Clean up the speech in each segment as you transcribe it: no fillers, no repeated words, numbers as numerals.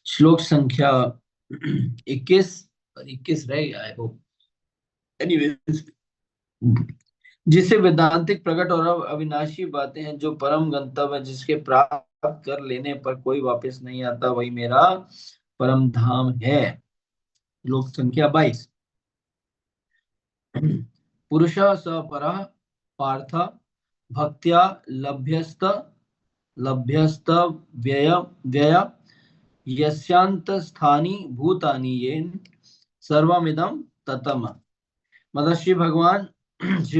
श्लोक संख्या 21 और 21 रह गया, आई होप। एनीवेज, जिससे वेदांतिक प्रकट और अविनाशी बातें हैं, जो परम गंतव्य है, जिसके प्राप्त कर लेने पर कोई वापस नहीं आता, वही मेरा परम धाम है। श्लोक संख्या 22। पुरुषः स परः पार्थ भक्त्या लभ्यस्त लभ्यस्त व्यय व्यय यस्यांत स्थानी भूतानि येन सर्वमिदं ततम। मतलब श्री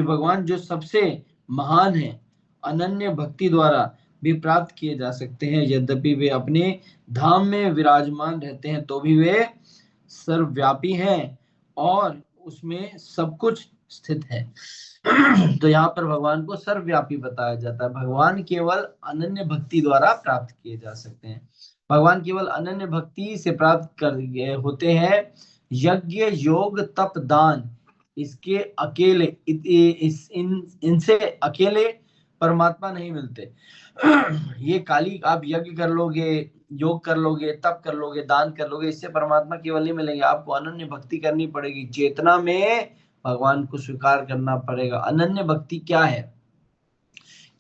भगवान जो सबसे महान है, अनन्य भक्ति द्वारा भी प्राप्त किए जा सकते हैं। यद्यपि वे अपने धाम में विराजमान रहते हैं, तो भी वे सर्वव्यापी हैं और उसमें सब कुछ स्थित है। तो यहाँ पर भगवान को सर्वव्यापी बताया जाता है। भगवान केवल अनन्य भक्ति द्वारा प्राप्त किए जा सकते हैं। भगवान केवल अनन्य भक्ति से प्राप्त कर होते हैं। यज्ञ योग तप दान, इसके अकेले इनसे अकेले परमात्मा नहीं मिलते। ये खाली आप यज्ञ कर लोगे, योग कर लोगे, तप कर लोगे, दान कर लोगे, इससे परमात्मा केवल नहीं मिलेंगे। आपको अनन्य भक्ति करनी पड़ेगी, चेतना में भगवान को स्वीकार करना पड़ेगा। अनन्य भक्ति क्या है?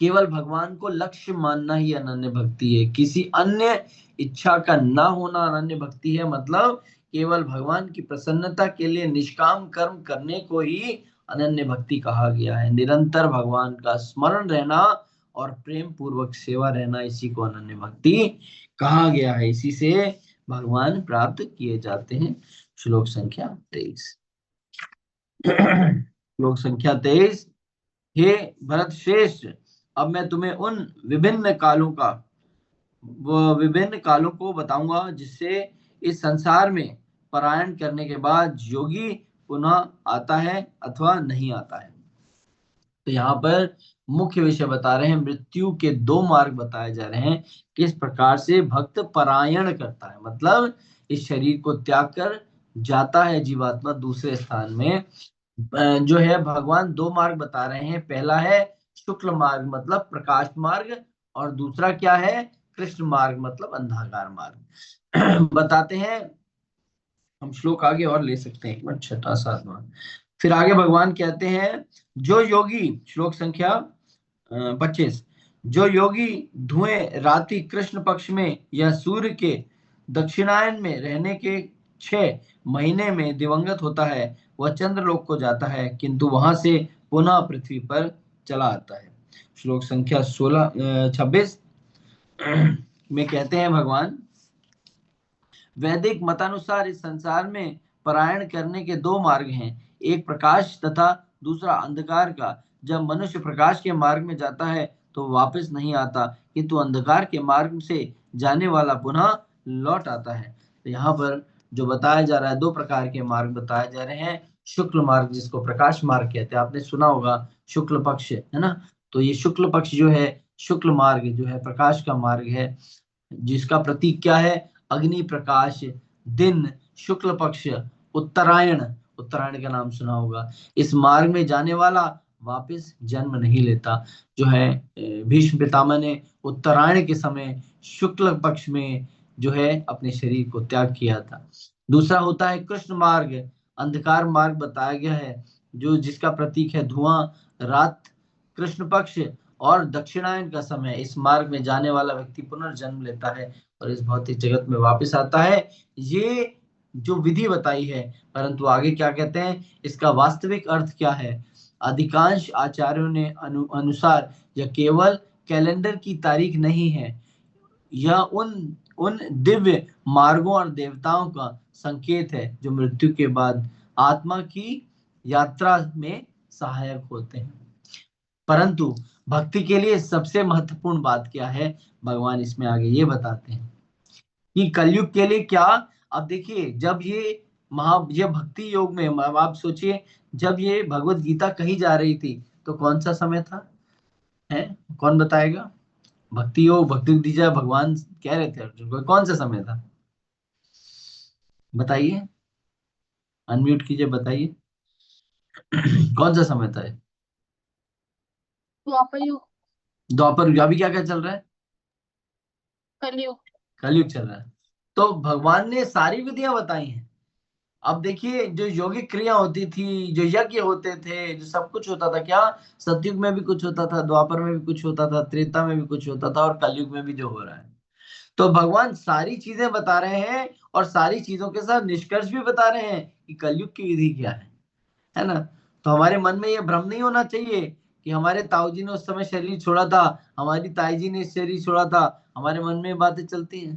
केवल भगवान को लक्ष्य मानना ही अनन्य भक्ति है। किसी अन्य इच्छा का ना होना अनन्य भक्ति है। मतलब केवल भगवान की प्रसन्नता के लिए निष्काम कर्म करने को ही अनन्य भक्ति कहा गया है। निरंतर भगवान का स्मरण रहना और प्रेम पूर्वक सेवा रहना, इसी को अनन्य भक्ति कहा गया है। इसी से भगवान प्राप्त किए जाते हैं। श्लोक संख्या 23। श्लोक संख्या 23। हे भरत श्रेष्ठ, अब मैं तुम्हें उन विभिन्न कालों को बताऊंगा, जिससे इस संसार में पलायन करने के बाद योगी पुनः आता है अथवा नहीं आता है। तो यहाँ पर मुख्य विषय बता रहे हैं, मृत्यु के दो मार्ग बताए जा रहे हैं। किस प्रकार से भक्त पलायन करता है, मतलब इस शरीर को त्याग कर जाता है जीवात्मा दूसरे स्थान में। जो है भगवान दो मार्ग बता रहे हैं। पहला है शुक्ल मार्ग, मतलब प्रकाश मार्ग, और दूसरा क्या है? कृष्ण मार्ग, मतलब अंधकार मार्ग। बताते हैं। हम श्लोक आगे और ले सकते हैं, एक मिनट, छठा सातवां। फिर आगे भगवान कहते हैं, जो योगी, श्लोक संख्या 25, जो योगी धुएं रात्रि कृष्ण पक्ष में या सूर्य के दक्षिणायन में रहने के 6 महीने में दिवंगत होता है, वह चंद्रलोक को जाता है, किंतु वहां से पुनः पृथ्वी पर चला आता है। श्लोक संख्या 26 में कहते हैं भगवान, वैदिक मतानुसार इस संसार में पलायन करने के दो मार्ग हैं, एक प्रकाश तथा दूसरा अंधकार का। जब मनुष्य प्रकाश के मार्ग में जाता है तो वापस नहीं आता, किंतु अंधकार के मार्ग से जाने वाला पुनः लौट आता है। तो यहाँ पर जो बताया जा रहा है, दो प्रकार के मार्ग बताए जा रहे हैं। शुक्ल मार्ग, जिसको प्रकाश मार्ग कहते हैं, आपने सुना होगा, शुक्ल पक्ष है ना। तो ये शुक्ल पक्ष जो है, शुक्ल मार्ग जो है प्रकाश का मार्ग है, जिसका प्रतीक क्या है? अग्नि प्रकाश, दिन, शुक्ल पक्ष, उत्तरायण। उत्तरायण का नाम सुना होगा। इस मार्ग में जाने वाला वापस जन्म नहीं लेता। जो है भीष्म पितामह ने उत्तरायण के समय शुक्ल पक्ष में जो है अपने शरीर को त्याग किया था। दूसरा होता है कृष्ण मार्ग, अंधकार मार्ग बताया गया है, जो जिसका प्रतीक है धुआं, रात, कृष्ण पक्ष और दक्षिणायन का समय। इस मार्ग में जाने वाला व्यक्ति पुनर्जन्म लेता है और इस भौतिक जगत में वापस आता है। ये जो विधि बताई है, परंतु आगे क्या कहते हैं, इसका वास्तविक अर्थ क्या है? अधिकांश आचार्यों ने अनुसार यह केवल कैलेंडर की तारीख नहीं है, यह उन उन दिव्य मार्गों और देवताओं का संकेत है, जो मृत्यु के बाद आत्मा की यात्रा में सहायक होते हैं। परंतु भक्ति के लिए सबसे महत्वपूर्ण बात क्या है, भगवान इसमें आगे ये बताते हैं कि कलयुग के लिए क्या। अब देखिए, जब ये भक्ति योग में, अब आप सोचिए, जब ये भगवत गीता कही जा रही थी, तो कौन सा समय था? है, कौन बताएगा? भक्ति योग, भक्ति दी जाए, भगवान कह रहे थे अर्जुन को, कौन सा समय था? बताइए, अनम्यूट कीजिए, बताइए। कौन सा समय था ये? द्वापर युग। द्वापर युग। अभी क्या क्या चल रहा है? कलयुग। कलयुग चल रहा है। तो भगवान ने सारी विधियां बताई हैं। अब देखिए, जो योगिक क्रिया होती थी, जो यज्ञ होते थे, जो सब कुछ होता था, क्या सतयुग में भी कुछ होता था, द्वापर में भी कुछ होता था, त्रेता में भी कुछ होता था, और कलयुग में भी जो हो रहा है। तो भगवान सारी चीजें बता रहे हैं, और सारी चीजों के साथ निष्कर्ष भी बता रहे हैं कि कलयुग की विधि क्या है ना। तो हमारे मन में ये भ्रम नहीं होना चाहिए कि हमारे ताऊ जी ने उस समय शरीर छोड़ा था, हमारी ताई जी ने शरीर छोड़ा था। हमारे मन में ये बातें चलती हैं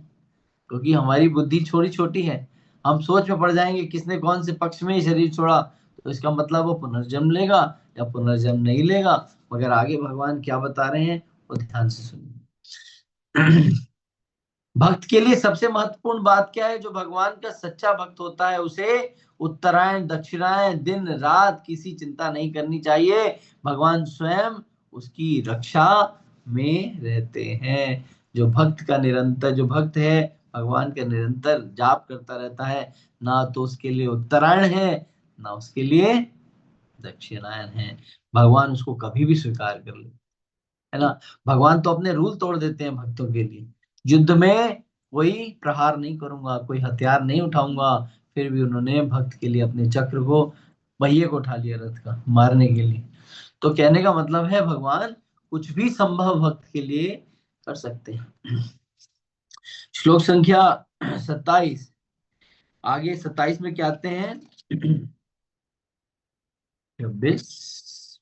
क्योंकि हमारी बुद्धि छोटी छोटी है। हम सोच में पड़ जाएंगे किसने कौन से पक्ष में शरीर छोड़ा, तो इसका मतलब वो पुनर्जन्म लेगा या पुनर्जन्म नहीं लेगा। मगर आगे भगवान क्या बता रहे हैं वो ध्यान से सुनिए। भक्त के लिए सबसे महत्वपूर्ण बात क्या है? जो भगवान का सच्चा भक्त होता है उसे उत्तरायण दक्षिणायन दिन रात किसी चिंता नहीं करनी चाहिए। भगवान स्वयं उसकी रक्षा में रहते हैं। जो भक्त है भगवान का निरंतर जाप करता रहता है, ना तो उसके लिए उत्तरायण है ना उसके लिए दक्षिणायन है। भगवान उसको कभी भी स्वीकार कर ले, है ना। भगवान तो अपने रूल तोड़ देते हैं भक्तों के लिए। युद्ध में कोई प्रहार नहीं करूंगा, कोई हथियार नहीं उठाऊंगा, फिर भी उन्होंने भक्त के लिए अपने चक्र को, पहिए को उठा लिया रथ का मारने के लिए। तो कहने का मतलब है भगवान कुछ भी संभव भक्त के लिए कर सकते हैं। श्लोक संख्या 27। आगे 27 में क्या आते हैं? 26।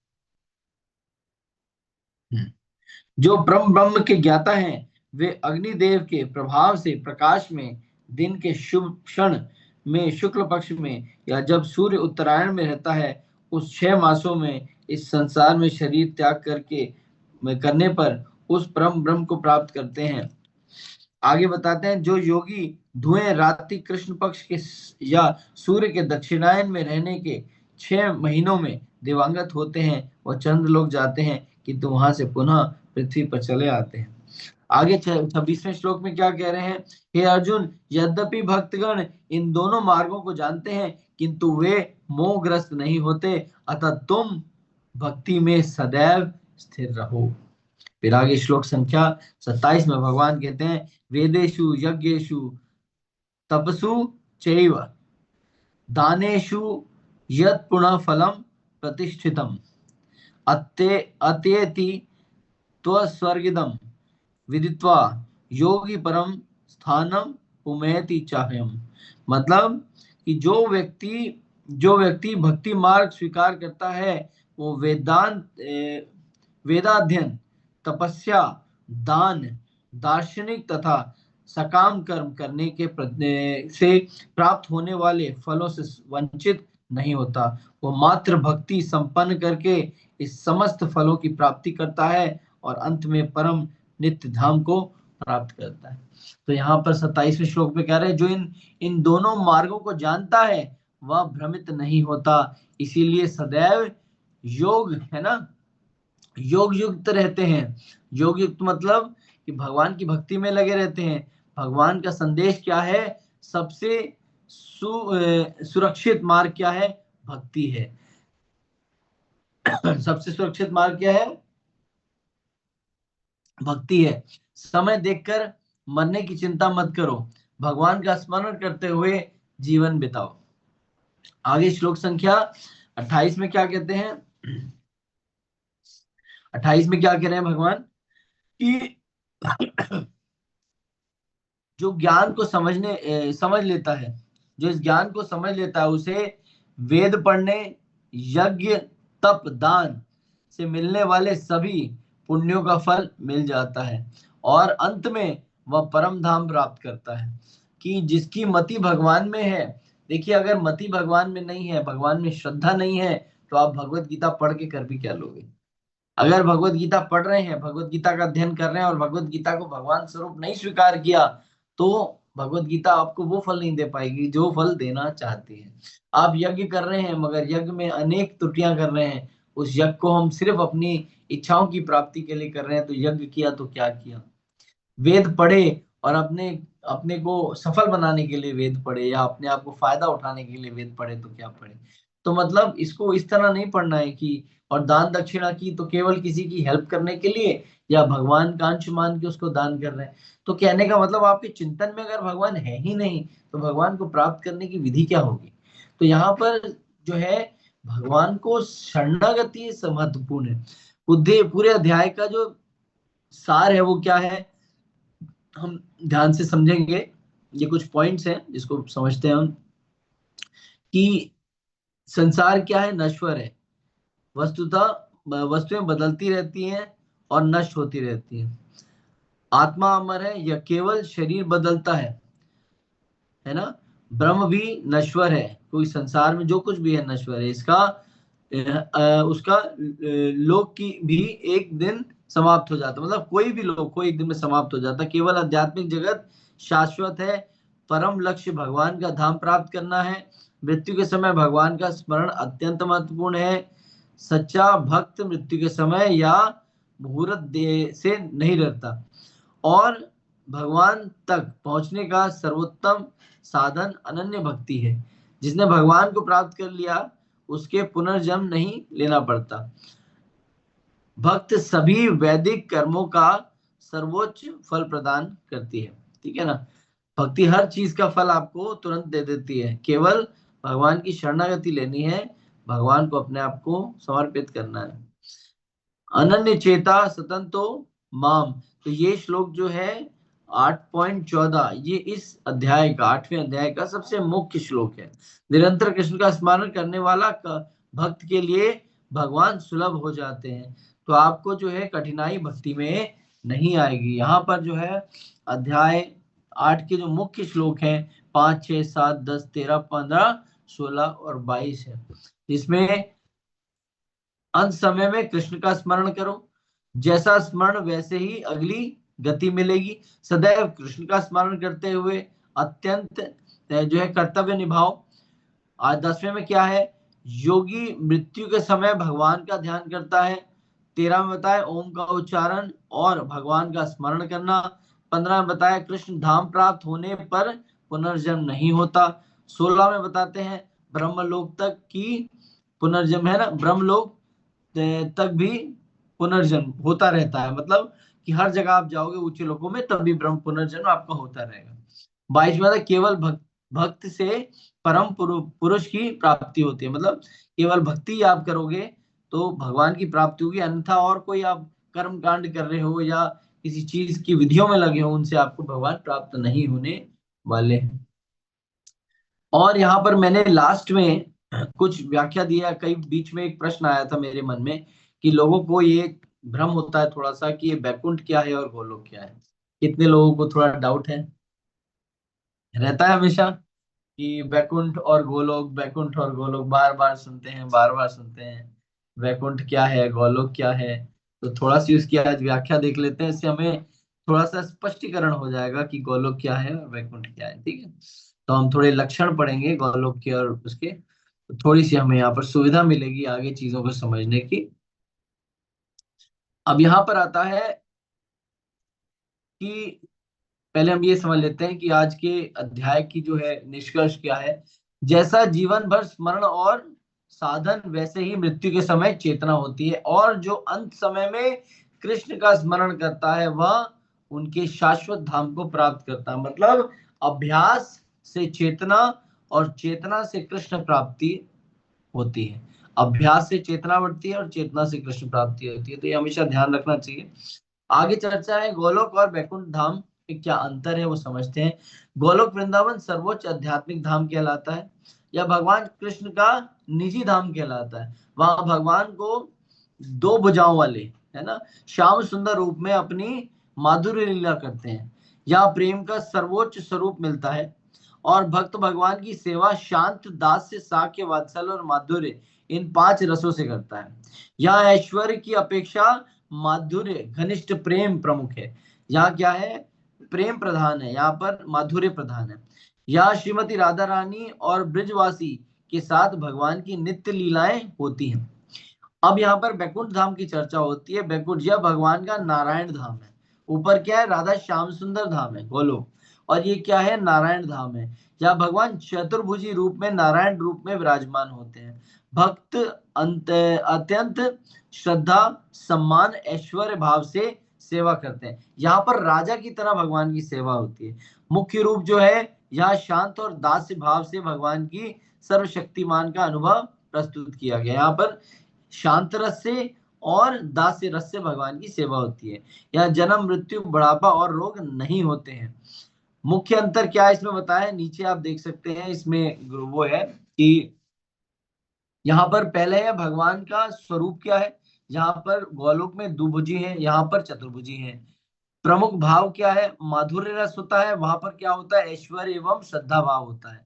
जो ब्रह्म ब्रह्म के ज्ञाता हैं वे अग्निदेव के प्रभाव से प्रकाश में दिन के शुभ क्षण में शुक्ल पक्ष में या जब सूर्य उत्तरायण में रहता है उस 6 मासों में इस संसार में शरीर त्याग करने पर उस परम ब्रह्म को प्राप्त करते हैं। आगे बताते हैं, जो योगी धुएं रात्रि कृष्ण पक्ष के या सूर्य के दक्षिणायन में रहने के 6 महीनों में दिवंगत होते हैं और चंद्र लोग जाते हैं किंतु वहां से पुनः पृथ्वी पर चले आते हैं। आगे 26वें श्लोक में क्या कह रहे हैं? हे अर्जुन, यद्यपि भक्तगण इन दोनों मार्गों को जानते हैं किंतु वे मोहग्रस्त नहीं होते, अतः तुम भक्ति में सदैव स्थिर रहो। फिर आगे श्लोक संख्या 27 में भगवान कहते हैं, वेदेषु यज्ञेषु तपसु चैव दानेषु यत् पुनः फलम प्रतिष्ठितम अत्येति त्वस्वर्गिदम विदित्वा योगी परम स्थानम उमेति चाह्यम। मतलब कि जो व्यक्ति भक्ति मार्ग स्वीकार करता है वो वेदाध्ययन, तपस्या, दान, दार्शनिक तथा सकाम कर्म करने से प्राप्त होने वाले फलों से वंचित नहीं होता। वो मात्र भक्ति संपन्न करके इस समस्त फलों की प्राप्ति करता है और अंत में परम नित्य धाम को प्राप्त करता है। तो यहाँ पर 27वें श्लोक में कह रहे हैं, जो इन दोनों मार्गों को जानता है वह भ्रमित नहीं होता, इसीलिए सदैव योग, है ना, योग युक्त रहते हैं। योग युक्त मतलब कि भगवान की भक्ति में लगे रहते हैं। भगवान का संदेश क्या है? सबसे सुरक्षित मार्ग क्या है? भक्ति है। सबसे सुरक्षित मार्ग क्या है? भक्ति है। समय देखकर मरने की चिंता मत करो, भगवान का स्मरण करते हुए जीवन बिताओ। आगे श्लोक संख्या 28 में क्या कहते हैं? 28 में क्या कह रहे हैं भगवान कि जो ज्ञान को समझ लेता है, जो इस ज्ञान को समझ लेता है उसे वेद पढ़ने, यज्ञ, तप, दान से मिलने वाले सभी पुण्यों का फल मिल जाता है और अंत में वह परम धाम प्राप्त करता है। कि जिसकी मति भगवान में है, देखिए अगर मति भगवान में नहीं है, भगवान में श्रद्धा नहीं है, तो आप भगवत गीता पढ़ के कर भी क्या लोगे? अगर भगवत गीता पढ़ रहे हैं, भगवत गीता का अध्ययन कर रहे हैं और भगवत गीता को भगवान स्वरूप नहीं स्वीकार किया, तो भगवत गीता आपको वो फल नहीं दे पाएगी जो फल देना चाहती है। आप यज्ञ कर रहे हैं मगर यज्ञ में अनेक त्रुटियां कर रहे हैं, उस यज्ञ को हम सिर्फ अपनी इच्छाओं की प्राप्ति के लिए कर रहे हैं, तो यज्ञ किया तो क्या किया? वेद पढ़े और अपने अपने को सफल बनाने के लिए वेद पढ़े या अपने आप को फायदा उठाने के लिए वेद पढ़े तो क्या पढ़े? तो मतलब इसको इस तरह नहीं पढ़ना है कि और दान दक्षिणा की तो केवल किसी की हेल्प करने के लिए या भगवान का अंश मान के उसको दान कर रहे हैं। तो कहने का मतलब आपके चिंतन में अगर भगवान है ही नहीं तो भगवान को प्राप्त करने की विधि क्या होगी। तो यहाँ पर जो है भगवान को शरणागति महत्वपूर्ण है। पूरे अध्याय का जो सार है वो क्या है, हम ध्यान से समझेंगे। ये कुछ पॉइंट्स हैं जिसको समझते हैं हम कि संसार क्या है, नश्वर है। वस्तुतः वस्तुएं बदलती रहती हैं और नष्ट होती रहती हैं। आत्मा अमर है, यह केवल शरीर बदलता है ना। ब्रह्म भी नश्वर है, कोई संसार में जो कुछ भी है नश्वर है। इसका उसका लोक की भी एक दिन समाप्त हो जाता, मतलब कोई भी लोक कोई एक दिन में समाप्त हो जाता। केवल आध्यात्मिक जगत शाश्वत है। परम लक्ष्य भगवान का धाम प्राप्त करना है। मृत्यु के समय भगवान का स्मरण अत्यंत महत्वपूर्ण है। सच्चा भक्त मृत्यु के समय या मुहूर्त दे से नहीं डरता और भगवान तक पहुंचने का सर्वोत्तम साधन अनन्य भक्ति है। जिसने भगवान को प्राप्त कर लिया उसके पुनर्जन्म नहीं लेना पड़ता। भक्त सभी वैदिक कर्मों का सर्वोच्च फल प्रदान करती है, ठीक है ना। भक्ति हर चीज का फल आपको तुरंत दे देती है, केवल भगवान की शरणागति लेनी है, भगवान को अपने आप को समर्पित करना है। अनन्य चेता सतंतो माम, तो ये श्लोक जो है 8.14 ये इस अध्याय का 8वें अध्याय का सबसे मुख्य श्लोक है। निरंतर कृष्ण का स्मरण करने वाला भक्त के लिए भगवान सुलभ हो जाते हैं। तो आपको जो है कठिनाई भक्ति में नहीं आएगी। यहाँ पर जो है अध्याय 8 के जो मुख्य श्लोक हैं 5, 6, 7, 10, 13, 15, 16 और 22 है। इसमें अंत समय में कृष्ण का स्मरण करो, जैसा स्मरण वैसे ही अगली गति मिलेगी। सदैव कृष्ण का स्मरण करते हुए अत्यंत जो है कर्तव्य निभाओ। आज 10वें में क्या है, योगी मृत्यु के समय भगवान का ध्यान करता है। 13 में बताया ओम का उच्चारण और भगवान का स्मरण करना। 15 में बताया कृष्ण धाम प्राप्त होने पर पुनर्जन्म नहीं होता। 16 में बताते हैं ब्रह्मलोक तक की पुनर्जन्म है ना, ब्रह्मलोक तक भी पुनर्जन्म होता रहता है, मतलब कि हर जगह आप जाओगे ऊंचे लोकों में तब भी ब्रह्म पुनर्जन्म आपका होता रहेगा। 22 में केवल भक्त से परम पुरुष की प्राप्ति होती है, मतलब केवल भक्ति आप करोगे तो भगवान की प्राप्ति होगी, अन्यथा और कोई आप कर्म कांड कर रहे हो या किसी चीज की विधियों में लगे हो उनसे आपको भगवान प्राप्त नहीं होने वाले हैं। और यहाँ पर मैंने लास्ट में कुछ व्याख्या दिया। कई बीच में एक प्रश्न आया था मेरे मन में कि लोगों को ये भ्रम होता है थोड़ा सा कि ये बैकुंठ क्या है और गोलोक क्या है। कितने लोगों को थोड़ा डाउट है, रहता है हमेशा कि बैकुंठ और गोलोक बार बार सुनते हैं, बार बार सुनते हैं। बैकुंठ क्या है, गोलोक क्या है, तो थोड़ा सी उसकी आज व्याख्या देख लेते हैं। इससे हमें थोड़ा सा स्पष्टीकरण हो जाएगा कि गोलोक क्या है और बैकुंठ क्या है, ठीक है। तो हम थोड़े लक्षण पढ़ेंगे गोलोक के और उसके, तो थोड़ी सी हमें यहाँ पर सुविधा मिलेगी आगे चीजों को समझने की। अब यहाँ पर आता है कि पहले हम ये समझ लेते हैं कि आज के अध्याय की जो है निष्कर्ष क्या है। जैसा जीवन भर स्मरण और साधन वैसे ही मृत्यु के समय चेतना होती है, और जो अंत समय में कृष्ण का स्मरण करता है वह उनके शाश्वत धाम को प्राप्त करता है। मतलब अभ्यास से चेतना और चेतना से कृष्ण प्राप्ति होती है। अभ्यास से चेतना बढ़ती है और चेतना से कृष्ण प्राप्ति होती है, तो ये हमेशा ध्यान रखना चाहिए। आगे चर्चा है गोलोक और बैकुंठ धाम में क्या अंतर है वो समझते हैं। गोलोक वृंदावन सर्वोच्च आध्यात्मिक धाम कहलाता है, या भगवान कृष्ण का निजी धाम कहलाता है। वहां भगवान को दो भुजाओं वाले है ना श्याम सुंदर रूप में अपनी माधुर्य लीला करते हैं। यहाँ प्रेम का सर्वोच्च स्वरूप मिलता है और भक्त भगवान की सेवा शांत दास्य साक्य वात्सल्य और माधुर्य इन 5 रसों से करता है। यहाँ ऐश्वर्य की अपेक्षा माधुर्य घनिष्ठ प्रेम प्रमुख है। यहाँ क्या है, प्रेम प्रधान है, यहाँ पर माधुर्य प्रधान है। यहाँ श्रीमती राधा रानी और ब्रिजवासी के साथ भगवान की नित्य लीलाएं होती हैं। अब यहाँ पर बैकुंठ धाम की चर्चा होती है। बैकुंठ यह भगवान का नारायण धाम है। ऊपर क्या है, राधा श्याम सुंदर धाम है गोलोक, और ये क्या है, नारायण धाम है। जहाँ भगवान चतुर्भुजी रूप में नारायण रूप में विराजमान होते हैं। भक्त अत्यंत श्रद्धा सम्मान ऐश्वर्य भाव से सेवा करते हैं। यहाँ पर राजा की तरह भगवान की सेवा होती है। मुख्य रूप जो है यहाँ शांत और दास्य भाव से भगवान की सर्वशक्तिमान का अनुभव प्रस्तुत किया गया। यहाँ पर शांत रस से और दास्य रस से भगवान की सेवा होती है। यहाँ जन्म मृत्यु बुढ़ापा और रोग नहीं होते हैं। मुख्य अंतर क्या है इसमें बताया, नीचे आप देख सकते हैं। इसमें वो है कि यहाँ पर पहले है भगवान का स्वरूप क्या है। यहाँ पर गोलोक में द्विभुजी है, यहाँ पर चतुर्भुजी है। प्रमुख भाव क्या है, माधुर्य रस होता है। वहां पर क्या होता है, ऐश्वर्य एवं श्रद्धा भाव होता है।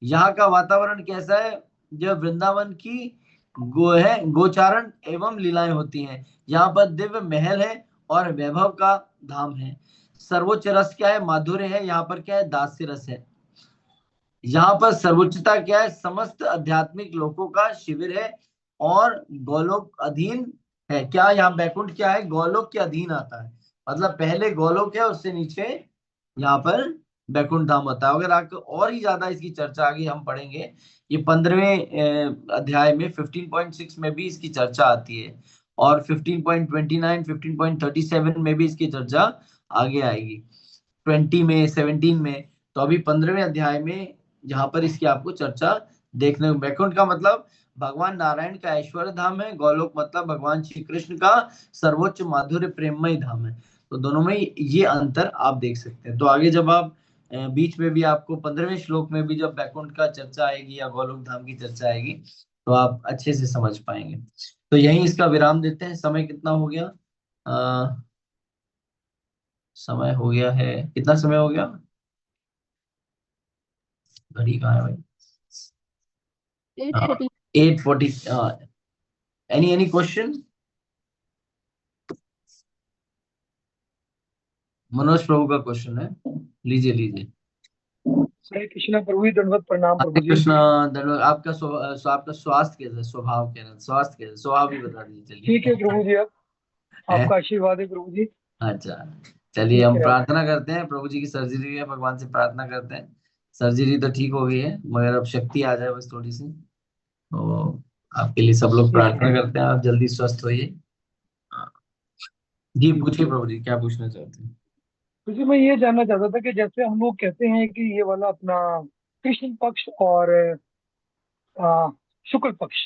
यहाँ का वातावरण कैसा है, जो वृंदावन की गोचारण एवं लीलाएं होती हैं। यहाँ पर दिव्य महल है और वैभव का धाम है। सर्वोच्च रस क्या है, माधुर्य है। यहाँ पर क्या है, दास्य रस है। यहाँ पर सर्वोच्चता क्या है, समस्त आध्यात्मिक लोकों का शिविर है और गोलोक अधीन है। क्या यहाँ बैकुंठ क्या है, गोलोक के अधीन आता है। मतलब पहले गोलोक है, उससे नीचे यहाँ पर बैकुंठ धाम होता है। अगर आपको और ही ज्यादा इसकी चर्चा आगे हम पढ़ेंगे, ये 15वें अध्याय में 15.6 में भी इसकी चर्चा आती है और 15.29 15.37 में भी इसकी चर्चा आगे आएगी, 20 में 17 में। तो अभी 15वें अध्याय में जहां पर इसकी आपको चर्चा देखने को। बैकुंठ का मतलब भगवान नारायण का ऐश्वर्य धाम है। गोलोक मतलब भगवान श्री कृष्ण का सर्वोच्च माधुर्य प्रेममय धाम है। तो दोनों में ये अंतर आप देख सकते हैं। तो आगे जब आप बीच में भी आपको 15वें श्लोक में भी जब बैकुंठ का चर्चा आएगी या गोलोक धाम की चर्चा आएगी तो आप अच्छे से समझ पाएंगे। तो यही इसका विराम देते हैं। समय कितना हो गया, समय हो गया है, कितना समय हो गया, घड़ी कहाँ है भाई, 8:40। 8:40। Any question? मनोज प्रभु का क्वेश्चन है, लीजिए लीजिए। हरे कृष्णा प्रभु जी, दंडवत प्रणाम हरे प्रभु जी। कृष्णा धन्यवाद। आपका स्वास्थ्य कैसा है, स्वभाव कैसा, स्वास्थ्य कैसा, स्वभाव भी बता दीजिए चलिए। ठीक है प्रभु जी, अब है? आपका आशीर्वाद है प्रभु जी। अच्छा चलिए, हम प्रार्थना करते हैं प्रभु जी की सर्जरी है, भगवान से प्रार्थना करते हैं सर्जरी तो ठीक हो गई है, मगर अब शक्ति आ जाए बस थोड़ी सी। तो आपके लिए सब लोग प्रार्थना करते हैं, आप जल्दी स्वस्थ होइए। जी पूछिए प्रभु जी, क्या पूछना चाहते हैं? प्रभु जी, मैं ये जानना चाहता था कि जैसे हम लोग कहते हैं कि ये वाला अपना कृष्ण पक्ष और शुक्ल पक्ष,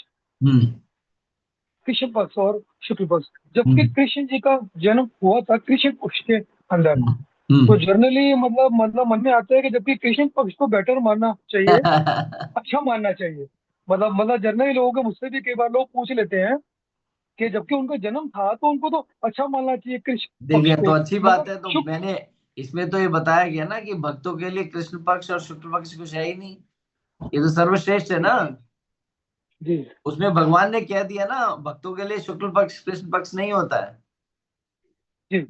हम्म कृष्ण पक्ष और शुक्ल पक्ष, जबकि कृष्ण जी का जन्म हुआ था कृष्ण पक्ष के अंदर, तो जनरली मतलब मन में आता है कि जबकि कृष्ण पक्ष को बेटर मानना चाहिए, अच्छा मानना चाहिए। मतलब जनरली लोगों के, मुझसे भी कई बार लोग पूछ लेते हैं कि जबकि उनका जन्म था तो उनको तो अच्छा मानना चाहिए कृष्ण पक्ष देखिए तो को, अच्छी बात मगर है। तो मैंने इसमें तो ये बताया गया ना कि भक्तों के लिए कृष्ण पक्ष और शुक्ल पक्ष कुछ है ही नहीं, ये तो सर्वश्रेष्ठ है ना। जी उसमें भगवान ने कह दिया ना, भक्तों के लिए शुक्ल पक्ष कृष्ण पक्ष नहीं होता है। जी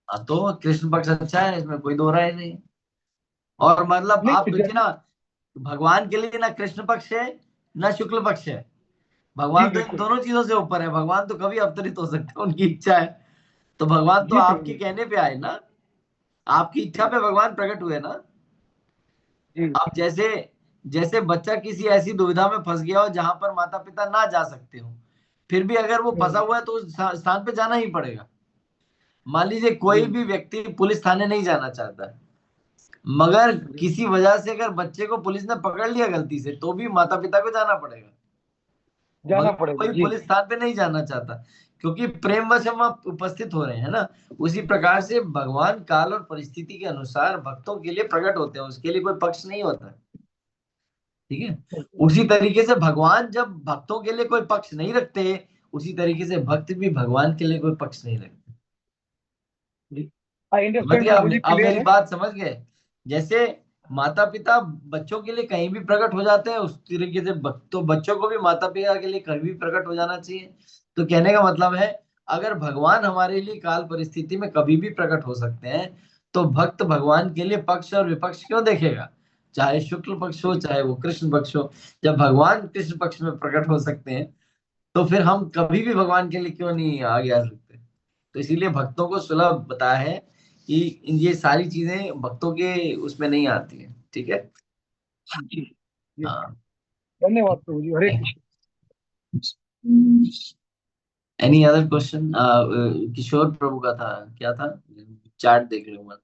तो कृष्ण पक्ष अच्छा है, इसमें कोई दो राय नहीं। और मतलब आप नहीं देखिए ना, भगवान के लिए ना कृष्ण पक्ष है ना शुक्ल पक्ष है। जी भगवान तो इन बिल्कुल दोनों चीजों से ऊपर है। भगवान तो कभी अवतरित हो सकते हैं, उनकी इच्छा है। तो भगवान तो जी प्रभु आपके जी कहने पे आए ना, आपकी इच्छा पे भगवान प्रकट हुए ना। जी अब जैसे जैसे बच्चा किसी ऐसी दुविधा में फंस गया हो जहां पर माता पिता ना जा सकते हो, फिर भी अगर वो फंसा हुआ है तो उस स्थान पे जाना ही पड़ेगा। मान लीजिए कोई जी भी व्यक्ति पुलिस थाने नहीं जाना चाहता है, मगर किसी वजह से अगर बच्चे को पुलिस ने पकड़ लिया गलती से, तो भी माता पिता को जाना पड़ेगा। जाना मगर पड़ेगा कोई जी पुलिस स्थान पे नहीं जाना चाहता, क्योंकि प्रेमवश हम आप उपस्थित हो रहे हैं ना। उसी प्रकार से भगवान काल और परिस्थिति के अनुसार भक्तों के लिए प्रकट होते हैं, उसके लिए कोई पक्ष नहीं होता है। ठीक है, उसी तरीके से भगवान जब भक्तों के लिए कोई पक्ष नहीं रखते, उसी तरीके से भक्त भी भगवान के लिए कोई पक्ष नहीं रखते। जी आई समझ अंडरस्टैंड गए प्रभु आपने, जी, अब क्लियर मेरी है। बात समझ गए। जैसे माता पिता बच्चों के लिए कहीं भी प्रकट हो जाते हैं, उस तरीके से तो बच्चों को भी माता पिता के लिए कहीं भी प्रकट हो जाना चाहिए। तो कहने का मतलब है, अगर भगवान हमारे लिए काल परिस्थिति में कभी भी प्रकट हो सकते हैं, तो भक्त भगवान के लिए पक्ष और विपक्ष क्यों देखेगा, चाहे शुक्ल पक्ष हो चाहे वो कृष्ण पक्ष हो। जब भगवान कृष्ण पक्ष में प्रकट हो सकते हैं, तो फिर हम कभी भी भगवान के लिए क्यों नहीं आगे आ सकते। तो इसीलिए भक्तों को सुलभ बताया है कि ये सारी चीजें भक्तों के उसमें नहीं आती है। ठीक है, जी जी, हाँ, धन्यवाद प्रभु जी, Hare Krishna. Any other question? Kishore प्रभु का था, क्या था? चार्ट देख लूंगा।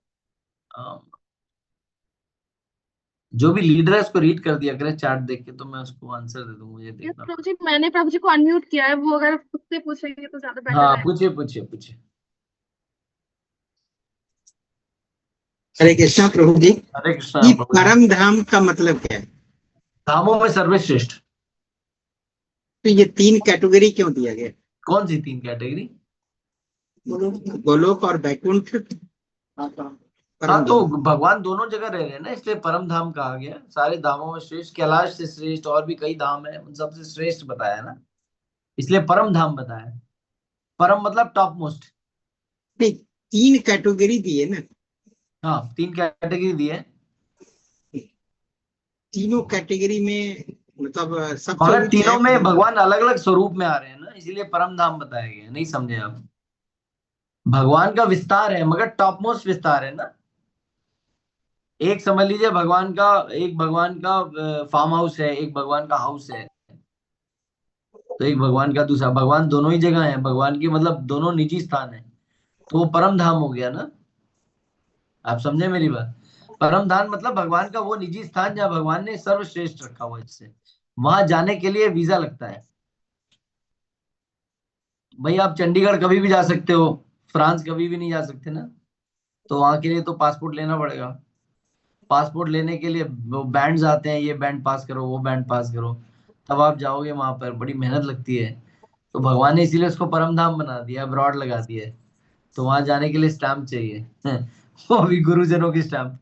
जो भी लीडर है उसको रीड कर दिया करे चार्ट देख के, तो मैं उसको आंसर दे दूं, मुझे यस देखना प्रभु जी, मैंने प्रभु जी को अनम्यूट किया है, वो अगर खुद से पूछेंगे तो ज्यादा पड़ेगा। बेटर हाँ, है। पूछिए पूछिए पूछिए। हरे कृष्णा प्रभु जी। हरे कृष्णा ये प्रभु जी। परम धाम का मतलब क्या है? धामों में सर्वश्रेष्ठ। तो ये 3 कैटेगरी क्यों दिया गया? कौन सी 3 कैटेगरी? गोलोक और बैकुंठ। हाँ, परम तो धाम। भगवान दोनों जगह रह रहे हैं ना, इसलिए परम धाम कहा गया। सारे धामों में श्रेष्ठ, कैलाश से श्रेष्ठ और भी कई धाम है, उन सबसे श्रेष्ठ बताया ना, इसलिए परम धाम बताया। परम मतलब टॉप मोस्ट। नहीं, 3 कैटेगरी दिए ना। हाँ, 3 कैटेगरी दी है। तीनों कैटेगरी में मतलब सबसे मगर उच्च है तीनों में परम धाम। भगवान अलग अलग स्वरूप में आ रहे हैं ना, इसीलिए परम धाम बताया गया। नहीं समझे आप? भगवान का विस्तार है मगर टॉप मोस्ट विस्तार है ना। एक समझ लीजिए, एक भगवान का फार्म हाउस है, एक भगवान का हाउस है, तो एक भगवान का दूसरा। भगवान दोनों ही जगह है, भगवान की मतलब दोनों निजी स्थान है, तो वो परम धाम हो गया ना। आप समझे मेरी बात? परम धाम मतलब भगवान का वो निजी स्थान जहाँ भगवान ने सर्वश्रेष्ठ रखा हुआ है, जिससे वहां जाने के लिए वीजा लगता है। भाई आप चंडीगढ़ कभी भी जा सकते हो, फ्रांस कभी भी नहीं जा सकते ना, तो वहां के लिए तो पासपोर्ट लेना पड़ेगा। पासपोर्ट लेने के लिए वो बैंड्स आते हैं, ये बैंड पास करो, वो बैंड पास करो, तब आप जाओगे वहां पर, बड़ी मेहनत लगती है। तो भगवान ने इसीलिए उसको परम धाम बना दिया, अब्रॉड लगा दिया है। तो वहां जाने के लिए स्टैंप चाहिए वो भी गुरुजनों की स्टैंप।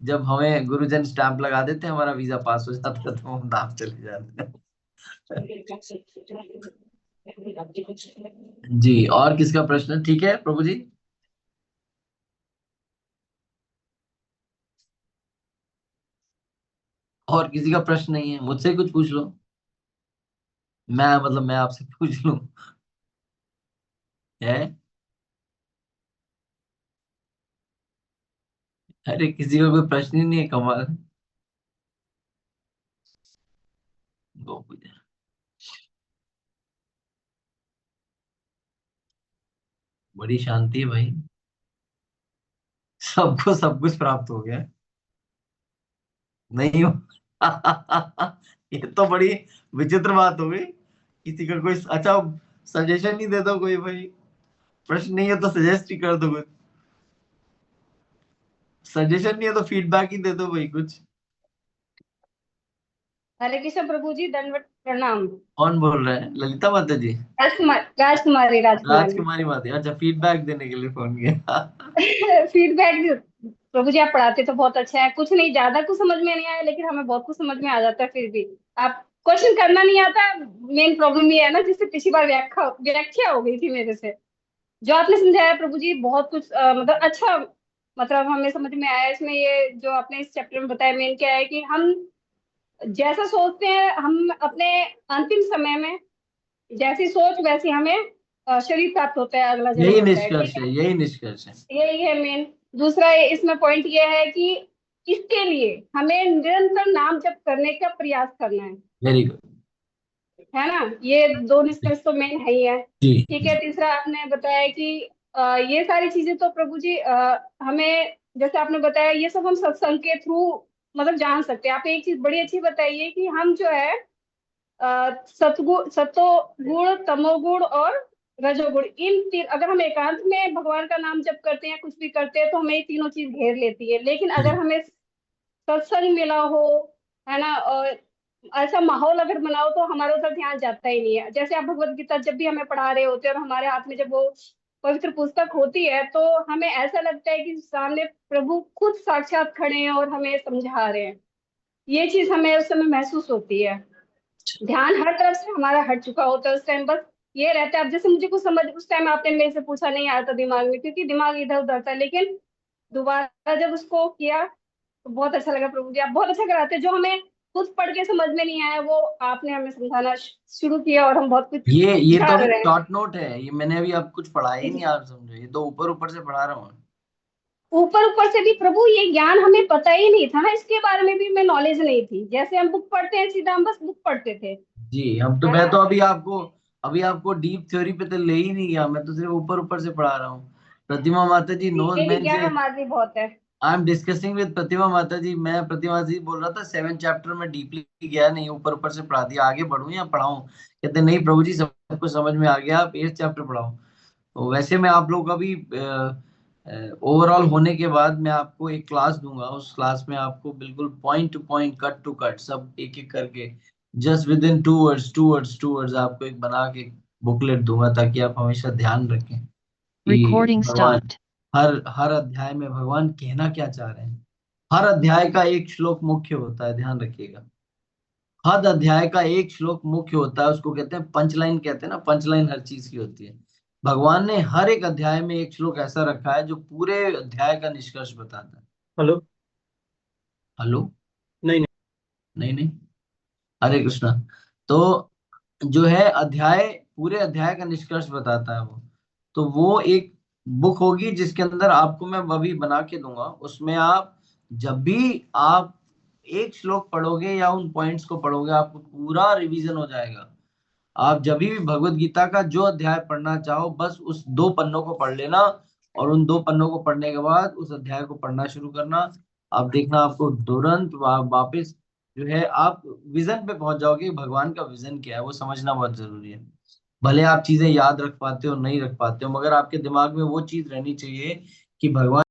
जब हमें गुरुजन स्टैंप लगा देते हैं, हमारा वीजा पास हो जाता है, तो हम धाम चले जाते हैं। जी, और किसका प्रश्न? ठीक है प्रभु जी। और किसी का प्रश्न नहीं है? मुझसे कुछ पूछ लो, मैं आपसे पूछ लूं। है? अरे किसी का कोई प्रश्न ही नहीं है, कमाल। गो पूजा। बड़ी शांति है भाई, सबको सब कुछ प्राप्त हो गया। नहीं हो ये तो बड़ी विचित्र बात हो गई। किसी का कोई अच्छा सजेशन नहीं देता कोई भाई? प्रश्न नहीं है तो सजेस्ट ही कर दो कुछ। सजेशन नहीं है तो फीडबैक ही दे दो भाई कुछ। हरे कृष्ण प्रभु जी, दंडवत प्रणाम। कौन बोल रहे हैं? ललिता माता जी? राजकुमारी राजकुमारी। राजकुमारी माता? अच्छा, फीडबैक देने के लिए फोन किया। फीडबैक प्रभु जी, आप पढ़ाते तो बहुत अच्छा है, कुछ नहीं ज्यादा कुछ समझ में नहीं आया, लेकिन हमें बहुत कुछ समझ में आ जाता है। फिर भी आप क्वेश्चन करना नहीं आता। मेन प्रॉब्लम ये है ना, जिससे पिछली बार व्याख्या व्याख्या हो गई थी मेरे से। जो आपने समझाया प्रभु जी, बहुत कुछ मतलब अच्छा, मतलब हमें समझ में आया इसमें। ये जो आपने इस चैप्टर में बताया, मेन क्या है कि हम जैसा सोचते हैं, हम अपने अंतिम समय में जैसी सोच वैसी हमें शरीर प्राप्त होता है, अगला जन्म यही होता है। ठीक निष्कर्ष है, यही निष्कर्ष है। है, यही है मेन। दूसरा इसमें पॉइंट ये है कि इसके लिए हमें निरंतर नाम जप करने का प्रयास करना वेरी गुड। है ना। ये दो निष्कर्ष तो मेन है ही है। जी। ठीक है, तीसरा आपने बताया कि ये सारी चीजें तो प्रभु जी हमें, जैसे आपने बताया, ये सब हम सत्संग के थ्रू मतलब जान सकते हैं। आप एक चीज बड़ी अच्छी बताइए कि हम जो है सतगुण, सतोगुण, तमोगुण और रजोगुण, इन तीन, अगर हम एकांत में भगवान का नाम जप करते हैं, कुछ भी करते हैं, तो हमें ये तीनों चीज घेर लेती है। लेकिन अगर हमें सत्संग मिला हो, है ना, और ऐसा माहौल अगर बनाओ, तो हमारा उधर ध्यान जाता ही नहीं है। जैसे आप भगवत गीता जब भी हमें पढ़ा रहे होते हैं और हमारे हाथ में जब वो पवित्र पुस्तक होती है, तो हमें ऐसा लगता है कि सामने प्रभु खुद साक्षात खड़े हैं और हमें समझा रहे हैं। ये चीज हमें उस समय महसूस होती है। ध्यान हर तरफ से हमारा हट चुका होता है उस टाइम, बस ये रहता है। अब जैसे मुझे कुछ समझ उस टाइम आपने मेरे से पूछा, नहीं आया था दिमाग में, क्योंकि दिमाग इधर उधर था। लेकिन दोबारा जब उसको किया तो बहुत अच्छा लगा। प्रभु जी आप बहुत अच्छा कराते हैं। जो हमें खुद पढ़ के समझ में नहीं आया, वो आपने हमें समझाना शुरू किया, और हम बहुत कुछ ये तो जान अभी रहे हैं। शॉर्ट नोट है, ये मैंने अभी आप कुछ पढ़ाया ही जी नहीं, जी। आप समझो, ये तो ऊपर ऊपर से पढ़ा रहा हूँ। ऊपर ऊपर से भी प्रभु ये ज्ञान हमें पता ही नहीं था ना, इसके बारे में भी हमें नॉलेज नहीं थी। जैसे हम बुक पढ़ते हैं सीधा हम बस बुक पढ़ते थे, जी, हम तो है मैं ना। तो अभी आपको डीप थ्योरी पे तो ले ही नहीं गया, मैं तो सिर्फ ऊपर ऊपर से पढ़ा रहा हूँ। प्रतिमा माता जी नोज, मैं यही ज्ञान इनसे हमारे बहुत है। आई एम डिस्कसिंग विद प्रतिमा माता जी। मैं प्रतिमा जी बोल रहा था 7 चैप्टर में डीपली गया नहीं, ऊपर ऊपर से पढ़ा दिया, आगे बढ़ूं या पढ़ाऊं? कहते नहीं प्रभु जी, सब कुछ समझ में आ गया, आप 8 चैप्टर पढ़ाओ। तो वैसे मैं आप लोगों का भी ओवरऑल होने के बाद मैं आपको एक क्लास दूंगा, उस क्लास में आपको बिल्कुल point to point, cut to cut, सब एक एक करके, जस्ट विद इन 2 वर्ड्स आपको एक बना के बुकलेट दूंगा, ताकि आप हमेशा ध्यान रखें कि Recording भगवान stopped. हर हर अध्याय में भगवान कहना क्या चाह रहे हैं। हर अध्याय का एक श्लोक मुख्य होता है, ध्यान रखिएगा। हर अध्याय का एक श्लोक मुख्य होता है, उसको कहते हैं पंचलाइन, कहते हैं ना, पंचलाइन हर चीज की होती है। भगवान ने हर एक अध्याय में एक श्लोक ऐसा रखा है जो पूरे अध्याय का निष्कर्ष बताता है। हेलो। हेलो। नहीं नहीं नहीं। हरे कृष्णा। तो जो है अध्याय, पूरे अध्याय का निष्कर्ष बताता है वो। तो वो एक बुक होगी जिसके अंदर आपको मैं अभी बना के दूंगा, उसमें आप जब भी आप एक श्लोक पढ़ोगे या उन पॉइंट्स को पढ़ोगे, आपको पूरा रिवीजन हो जाएगा। आप जब भी भगवत गीता का जो अध्याय पढ़ना चाहो, बस उस 2 पन्नों को पढ़ लेना, और उन 2 पन्नों को पढ़ने के बाद उस अध्याय को पढ़ना शुरू करना। आप देखना आपको तुरंत वापस जो है आप विजन पे पहुंच जाओगे। भगवान का विजन क्या है वो समझना बहुत जरूरी है। भले आप चीजें याद रख पाते हो नहीं रख पाते हो, मगर आपके दिमाग में वो चीज रहनी चाहिए कि भगवान